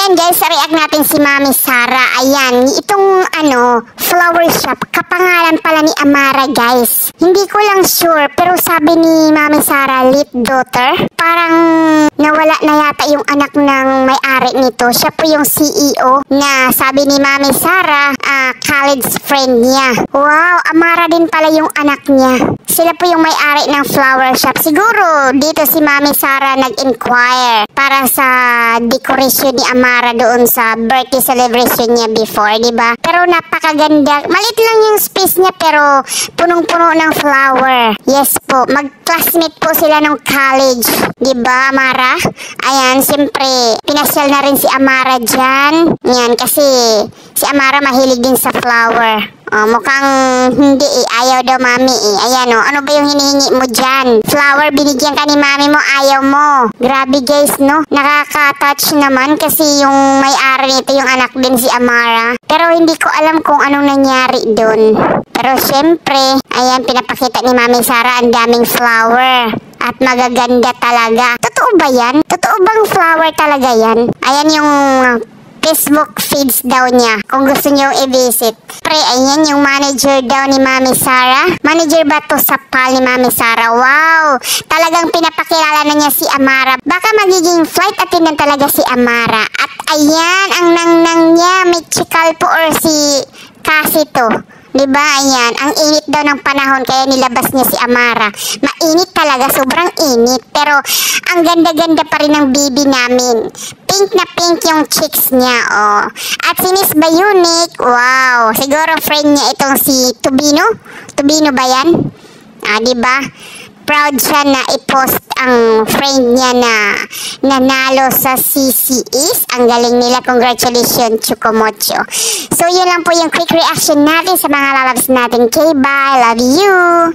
Ayan guys, react natin si Mami Sara. Ayan, itong flower shop, kapangalan pala ni Amara guys. Hindi ko lang sure, pero sabi ni Mami Sara, late daughter. Parang nawala na yata yung anak ng may-ari nito. Siya po yung CEO na sabi ni Mami Sara, college friend niya. Wow, Amara din pala yung anak niya. Sila po yung may-ari ng flower shop. Siguro dito si Mami Sara nag-inquire para sa decoration ni Amara doon sa birthday celebration niya before, di ba? Pero napakaganda. Malit lang yung space niya pero punong-puno ng flower. Yes po, mag-classmate po sila ng college. Di ba, Amara? Ayan, siyempre, pinasyal na rin si Amara dyan. Yan, kasi si Amara mahilig din sa flower. Oh, mukhang hindi ayaw daw mami Ayan ano ba yung hinihingi mo dyan? Flower, binigyan ka ni mami mo, ayaw mo. Grabe guys, no? Nakaka-touch naman kasi yung may-ari nito yung anak din si Amara. Pero hindi ko alam kung anong nangyari doon. Pero syempre, ayan, pinapakita ni Mami Sara ang daming flower. At magaganda talaga. Totoo ba yan? Totoo bang flower talaga yan? Ayan yung Facebook feeds daw niya kung gusto niyo i-visit. Pre, ayan yung manager daw ni Mami Sara. Manager ba to sa pal ni Mami Sara? Wow! Talagang pinapakilala na niya si Amara. Baka magiging flight attendant talaga si Amara. At ayan, ang nang niya, may chikal po or si Cassie to. Diba, ayan, ang init daw ng panahon kaya nilabas niya si Amara. Mainit talaga, sobrang init. Pero ang ganda-ganda pa rin ng baby namin. Pink na pink yung cheeks niya, oh. At si Miss Bayunic, wow, siguro friend niya itong si Tubino. Tubino ba yan? Diba? Proud siya na i-post ang friend niya na nanalo sa CCEs. Ang galing nila. Congratulations, Chukomocho. So, yun lang po yung quick reaction natin sa mga lalabs natin. Okay, bye. Love you.